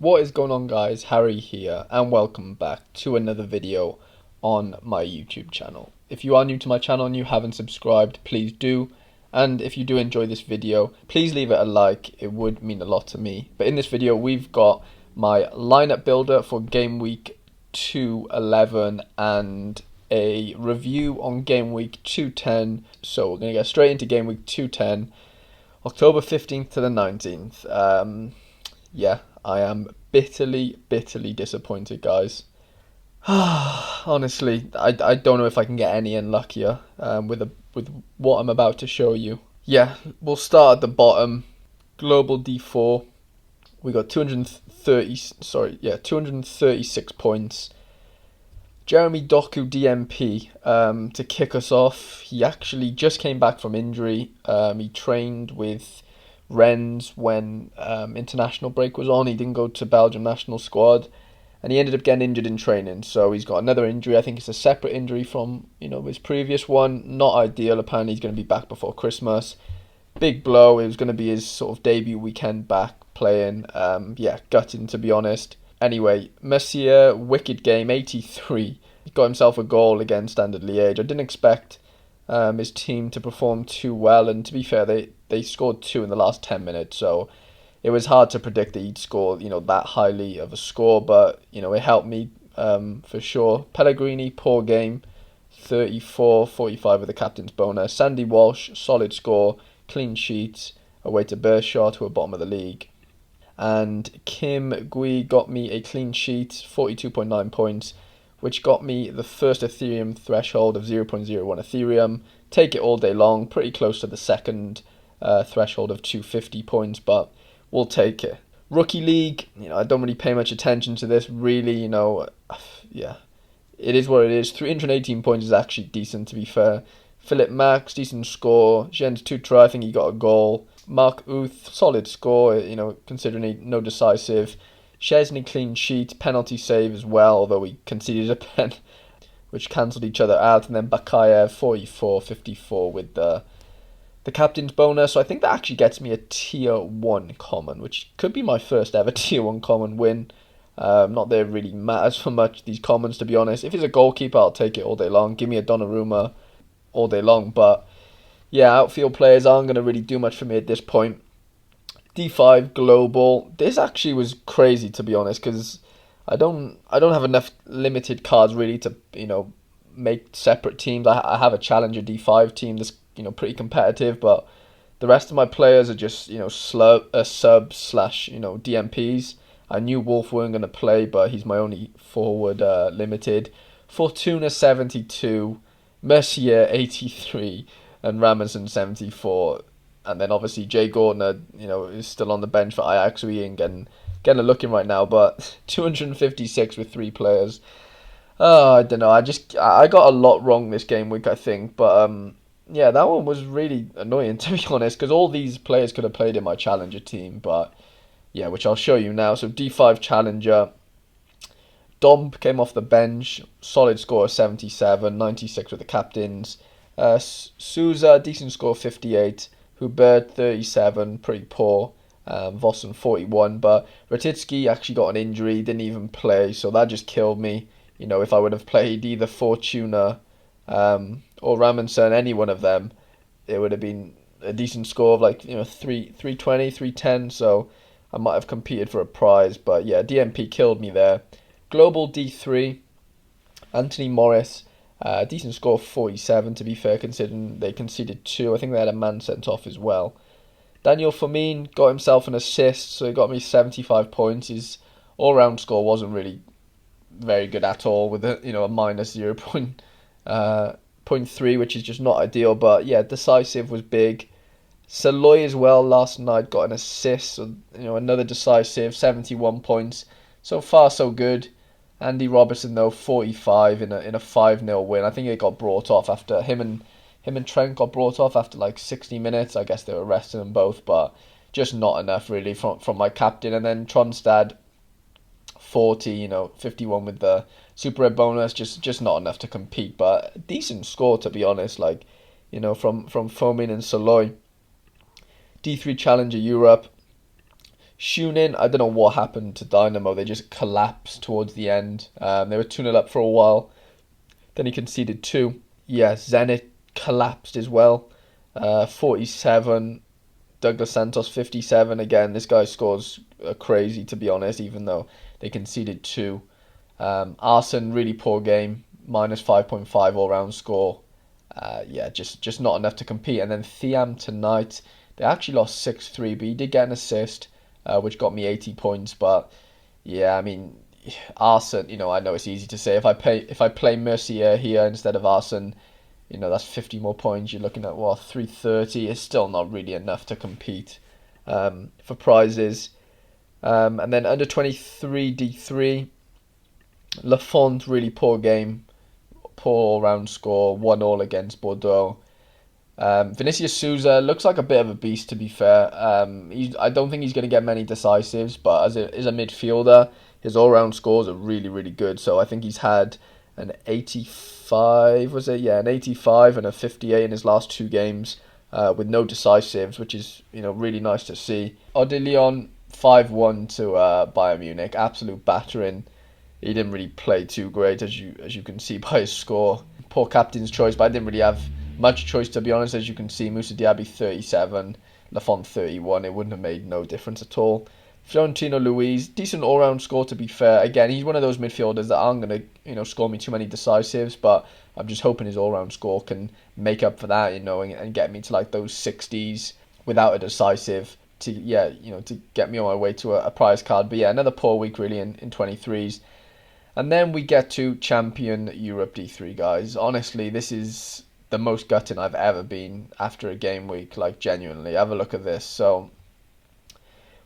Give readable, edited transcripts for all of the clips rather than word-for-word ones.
What is going on, guys? Harry here, and welcome back to another video on my YouTube channel. If you are new to my channel and you haven't subscribed, please do. And if you do enjoy this video, please leave it a like. It would mean a lot to me. But in this video, we've got my lineup builder for Gameweek 211 and a review on Gameweek 210. So we're going to get straight into Gameweek 210, October 15th to the 19th. Yeah, I am bitterly disappointed, guys. Honestly, I don't know if I can get any unluckier with what I'm about to show you. Yeah, we'll start at the bottom. Global D4. We got 236 points. Jeremy Doku DMP to kick us off. He actually just came back from injury. He trained with Rennes when international break was on. He didn't go to Belgium national squad, and he ended up getting injured in training. So he's got another injury. I think it's a separate injury from his previous one. Not ideal. Apparently he's going to be back before Christmas. Big blow. It was going to be his sort of debut weekend back playing. Yeah, gutting to be honest. Anyway, Messier, wicked game, 83. He got himself a goal against Standard Liège. I didn't expect his team to perform too well, and to be fair, they scored 2 in the last 10 minutes, so it was hard to predict that he'd score that highly of a score, but it helped me for sure. Pellegrini, poor game, 34-45 with the captain's bonus. Sandy Walsh, solid score, clean sheet away to Bershot, who are bottom of the league. And Kim Gui got me a clean sheet, 42.9 points, which got me the first Ethereum threshold of 0.01 Ethereum. Take it all day long, pretty close to the second threshold of 250 points, but we'll take it. Rookie League, I don't really pay much attention to this, really, yeah, it is what it is. 318 points is actually decent, to be fair. Philip Max, decent score. Jens Tutra, I think he got a goal. Mark Uth, solid score, considering no decisive. Chesney, clean sheet, penalty save as well, although he conceded a pen, which cancelled each other out. And then Bakayev, 44-54 with the captain's bonus. So I think that actually gets me a tier 1 common, which could be my first ever tier 1 common win. Not that it really matters for much, these commons, to be honest. If it's a goalkeeper, I'll take it all day long. Give me a Donnarumma all day long, but yeah, outfield players aren't going to really do much for me at this point. D5 global. This actually was crazy, to be honest, because I don't have enough limited cards really to make separate teams. I have a challenger D5 team that's pretty competitive, but the rest of my players are just sub slash DMPs. I knew Wolf weren't going to play, but he's my only forward limited. Fortuna 72, Mercier 83. And Ramerson 74, and then obviously Jay Gordner, is still on the bench for Ajax. We ain't getting a look in right now, but 256 with 3 players. I don't know. I got a lot wrong this game week, I think, but yeah, that one was really annoying, to be honest, because all these players could have played in my challenger team, but yeah, which I'll show you now. So D5 challenger. Dom came off the bench, solid score of 77, 96 with the captains. Souza, decent score, 58. Hubert, 37, pretty poor. Vossen, 41. But Ratitsky actually got an injury, didn't even play, so that just killed me. If I would have played either Fortuna or Ramerson, any one of them, it would have been a decent score of 320, 310. So I might have competed for a prize. But yeah, DMP killed me there. Global D3, Anthony Morris. Decent score of 47, to be fair, considering they conceded 2. I think they had a man sent off as well. Daniel Firmin got himself an assist, so he got me 75 points. His all-round score wasn't really very good at all, with a minus 0.3, which is just not ideal. But yeah, decisive was big. Saloy as well last night got an assist, so another decisive, 71 points. So far, so good. Andy Robertson though, 45 in a 5-0 win. I think it got brought off after him and Trent got brought off after 60 minutes. I guess they were resting them both, but just not enough really from my captain. And then Tronstad, 40, 51 with the Super Red bonus, just not enough to compete. But a decent score, to be honest. From Fomin and Saloy. D3 Challenger Europe. Shunin, I don't know what happened to Dynamo. They just collapsed towards the end. They were 2-0 up for a while. Then he conceded 2. Yeah, Zenit collapsed as well. 47. Douglas Santos 57. Again, this guy scores crazy, to be honest, even though they conceded 2. Arsenal, really poor game. Minus 5.5 all-round score. Just not enough to compete. And then Thiam tonight, they actually lost 6-3, but he did get an assist, which got me 80 points. But yeah, I mean, Arsenal, I know it's easy to say. If I play Mercier here instead of Arsenal, that's 50 more points. You're looking at 330. It's still not really enough to compete for prizes. And then under 23 D3, Lafont, really poor game. Poor all-round score, 1-1 against Bordeaux. Vinicius Souza looks like a bit of a beast, to be fair. I don't think he's going to get many decisives, but as a midfielder, his all-round scores are really, really good. So I think he's had an 85, was it? Yeah, an 85 and a 58 in his last 2 games with no decisives, which is, really nice to see. Odilion, 5-1 to Bayern Munich, absolute battering. He didn't really play too great, as you can see by his score. Poor captain's choice, but I didn't really have much choice, to be honest. As you can see, Moussa Diaby 37, Lafont 31. It wouldn't have made no difference at all. Fiorentino Luis, decent all-round score, to be fair. Again, he's one of those midfielders that aren't going to score me too many decisives, but I'm just hoping his all-round score can make up for that, and get me to like those 60s without a decisive to get me on my way to a prize card. But yeah, another poor week really in 23s. And then we get to Champion Europe D3, guys. Honestly, this is the most gutting I've ever been after a game week. Like, genuinely, have a look at this. So,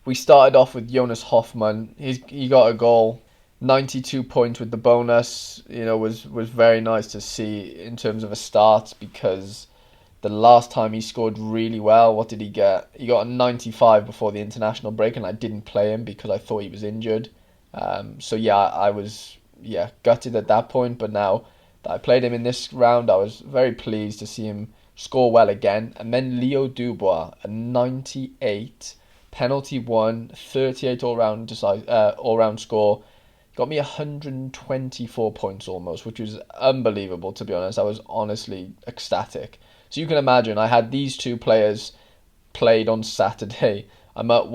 we started off with Jonas Hoffmann. He got a goal, 92 points with the bonus. Was very nice to see in terms of a start, because the last time he scored really well, what did he get? He got a 95 before the international break, and I didn't play him because I thought he was injured. I was gutted at that point, but now that I played him in this round, I was very pleased to see him score well again. And then Leo Dubois, a 98, penalty 1, 38 all-round score, got me 124 points almost, which was unbelievable, to be honest. I was honestly ecstatic. So you can imagine, I had these 2 players played on Saturday. I'm at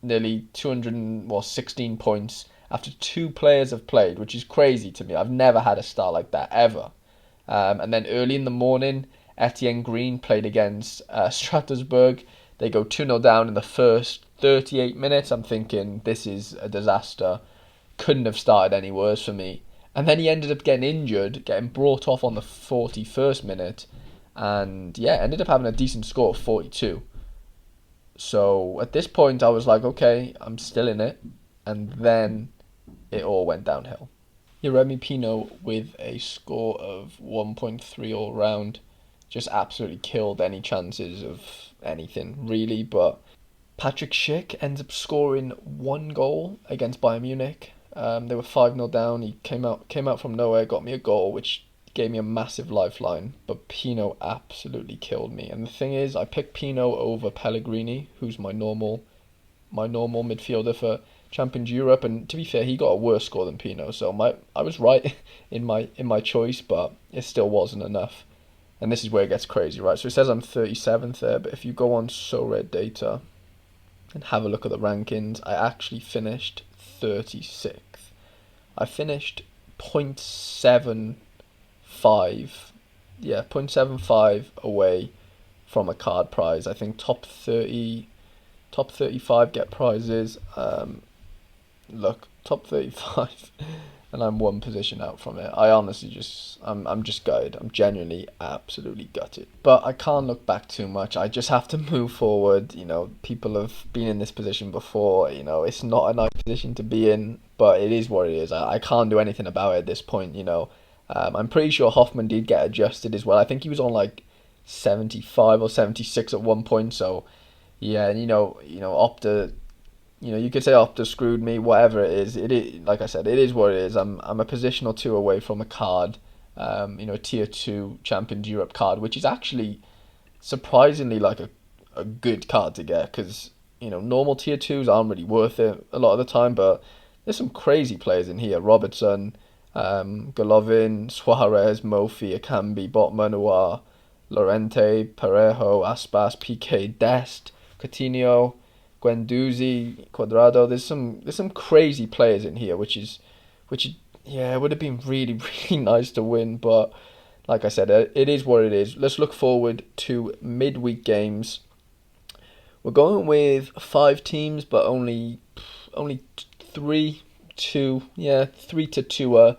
nearly 216 points after 2 players have played, which is crazy to me. I've never had a start like that, ever. And then early in the morning, Etienne Green played against Strasbourg. They go 2-0 down in the first 38 minutes. I'm thinking, this is a disaster. Couldn't have started any worse for me. And then he ended up getting injured, getting brought off on the 41st minute. And ended up having a decent score of 42. So at this point, I was like, okay, I'm still in it. And then it all went downhill. Yeremy Pino with a score of 1.3 all round. Just absolutely killed any chances of anything, really. But Patrick Schick ends up scoring 1 goal against Bayern Munich. They were 5-0 down. He came out from nowhere, got me a goal, which gave me a massive lifeline. But Pino absolutely killed me. And the thing is, I picked Pino over Pellegrini, who's my normal midfielder for Champions Europe, and to be fair, he got a worse score than Pino, so I was right in my choice, but it still wasn't enough. And this is where it gets crazy, right? So it says I'm 37th there, but if you go on Sorare data and have a look at the rankings, I actually finished 36th. I finished 0.75, 0.75 away from a card prize. I think top 35 get prizes. Look, top 35, and I'm 1 position out from it. I honestly I'm just gutted. I'm genuinely absolutely gutted. But I can't look back too much. I just have to move forward. People have been in this position before. It's not a nice position to be in, but it is what it is. I can't do anything about it at this point. I'm pretty sure Hoffman did get adjusted as well. I think he was on like 75 or 76 at one point. So yeah, and Opta. You could say Opta screwed me, whatever it is. Like I said, it is what it is. I'm a position or 2 away from a card, a tier 2 Champions Europe card, which is actually surprisingly like a good card to get, because normal tier 2s aren't really worth it a lot of the time, but there's some crazy players in here. Robertson, Golovin, Suarez, Mofi, Akambi, Botman, Lorente, Parejo, Aspas, PK, Dest, Coutinho, Guendouzi, Cuadrado. There's some crazy players in here, which yeah, it would have been really really nice to win, but like I said, it is what it is. Let's look forward to midweek games. We're going with 5 teams, but only 3 to 2 are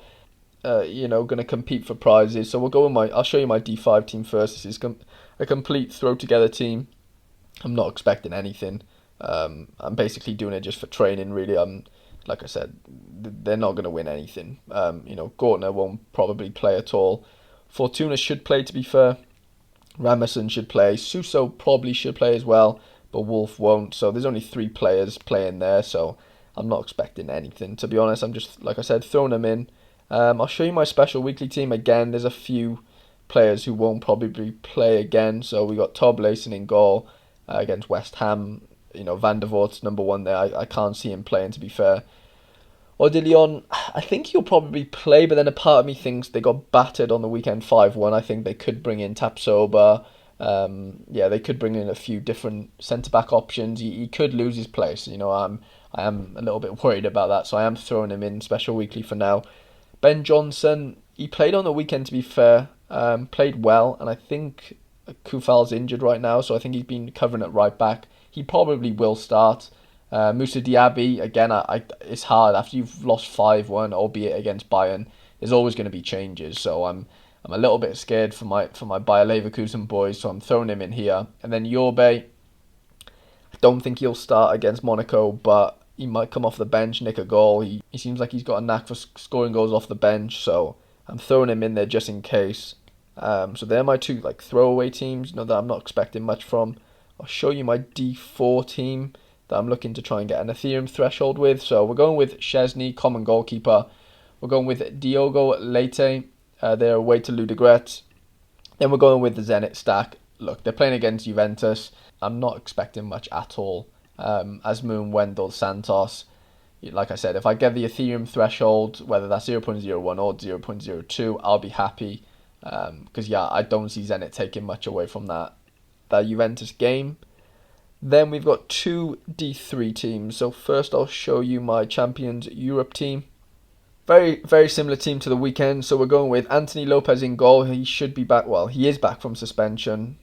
going to compete for prizes. So we'll go with I'll show you my D5 team first. This is a complete throw together team. I'm not expecting anything. I'm basically doing it just for training, really. Like I said, they're not going to win anything. Gortner won't probably play at all. Fortuna should play, to be fair. Ramerson should play. Suso probably should play as well, but Wolf won't. So there's only 3 players playing there, so I'm not expecting anything, to be honest. I'm just, like I said, throwing them in. I'll show you my special weekly team. Again, there's a few players who won't probably play again. So we got Tob Lacen in goal against West Ham. Van der Voort's number 1 there. I can't see him playing, to be fair. Odilon, I think he'll probably play, but then a part of me thinks they got battered on the weekend 5-1. I think they could bring in Tapsoba. They could bring in a few different centre-back options. He could lose his place. I am a little bit worried about that, so I am throwing him in special weekly for now. Ben Johnson, he played on the weekend, to be fair. Played well, and I think Koufal's injured right now, so I think he's been covering at right back. He probably will start. Moussa Diaby, again, it's hard. After you've lost 5-1, albeit against Bayern, there's always going to be changes. So I'm a little bit scared for my Bayer Leverkusen boys, so I'm throwing him in here. And then Yorbe, I don't think he'll start against Monaco, but he might come off the bench, nick a goal. He seems like he's got a knack for scoring goals off the bench, so I'm throwing him in there just in case. So they're my 2 throwaway teams, that I'm not expecting much from. I'll show you my D4 team that I'm looking to try and get an Ethereum threshold with. So we're going with Szczesny, common goalkeeper. We're going with Diogo Leite. They're away to Ludogorets. Then we're going with the Zenit stack. Look, they're playing against Juventus. I'm not expecting much at all. Asmoon, Wendell, Santos. Like I said, if I get the Ethereum threshold, whether that's 0.01 or 0.02, I'll be happy. Because I don't see Zenit taking much away from that Juventus game. Then we've got 2 D3 teams. So first I'll show you my Champions Europe team. Very, very similar team to the weekend. So we're going with Anthony Lopez in goal. He should be back. Well, he is back from suspension,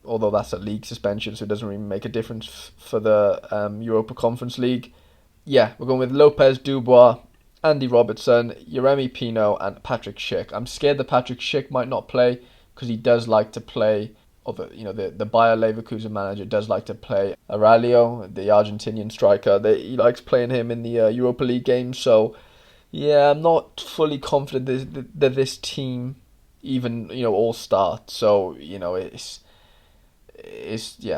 although that's a league suspension, so it doesn't really make a difference for the Europa Conference League. We're going with Lopez, Dubois, Andy Robertson, Yeremi Pino, and Patrick Schick. I'm scared that Patrick Schick might not play because he does like to play. The Bayer Leverkusen manager does like to play Aurelio, the Argentinian striker. He likes playing him in the Europa League games. So, I'm not fully confident that this team even all start. So, it's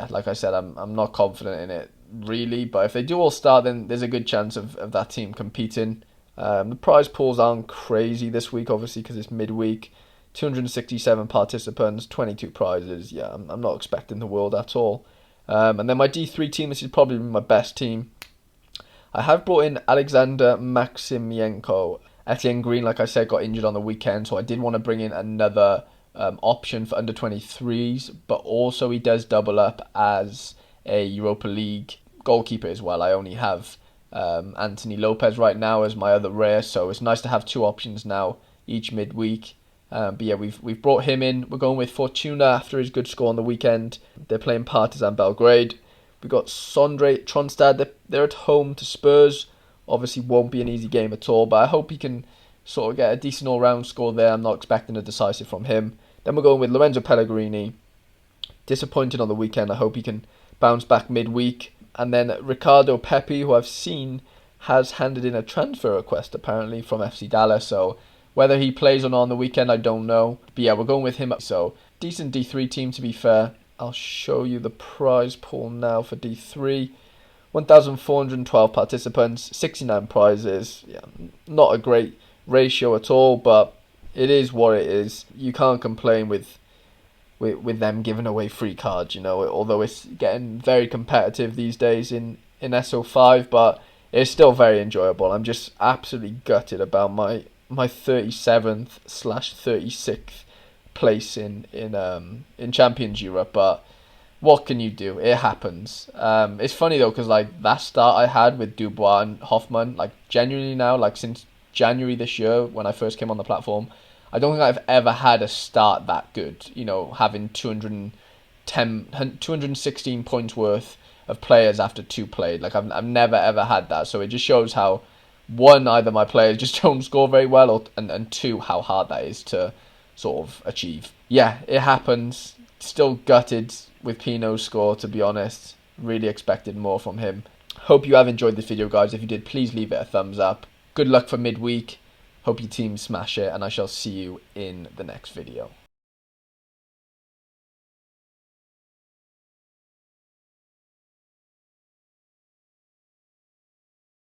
like I said, I'm not confident in it really. But if they do all start, then there's a good chance of that team competing. The prize pools aren't crazy this week, obviously, because it's midweek. 267 participants, 22 prizes. I'm not expecting the world at all. And then my D3 team, this is probably my best team. I have brought in Alexander Maximienko. Etienne Green, like I said, got injured on the weekend, so I did want to bring in another option for under 23s, but also he does double up as a Europa League goalkeeper as well. I only have Anthony Lopez right now as my other rare, so it's nice to have 2 options now each midweek. We've brought him in. We're going with Fortuna after his good score on the weekend. They're playing Partizan Belgrade. We've got Sondre Tronstad. They're at home to Spurs. Obviously won't be an easy game at all, but I hope he can sort of get a decent all-round score there. I'm not expecting a decisive from him. Then we're going with Lorenzo Pellegrini. Disappointed on the weekend. I hope he can bounce back midweek. And then Ricardo Pepi, who I've seen has handed in a transfer request apparently from FC Dallas. So whether he plays or not on the weekend, I don't know. But we're going with him. So decent D3 team, to be fair. I'll show you the prize pool now for D3. 1,412 participants, 69 prizes. Not a great ratio at all, but it is what it is. You can't complain with with them giving away free cards, you know, although it's getting very competitive these days in SO5, but it's still very enjoyable. I'm just absolutely gutted about my 37th/36th place in Champions Europe, but what can you do? It happens. It's funny though, because like that start I had with Dubois and Hoffman, like genuinely now, like since January this year when I first came on the platform, I don't think I've ever had a start that good. You know, having 216 points worth of players after 2 played. Like I've never ever had that. So it just shows how, one, either my players just don't score very well, and two, how hard that is to sort of achieve. Yeah, it happens. Still gutted with Pino's score, to be honest. Really expected more from him. Hope you have enjoyed this video, guys. If you did, please leave it a thumbs up. Good luck for midweek. Hope your team smash it, and I shall see you in the next video.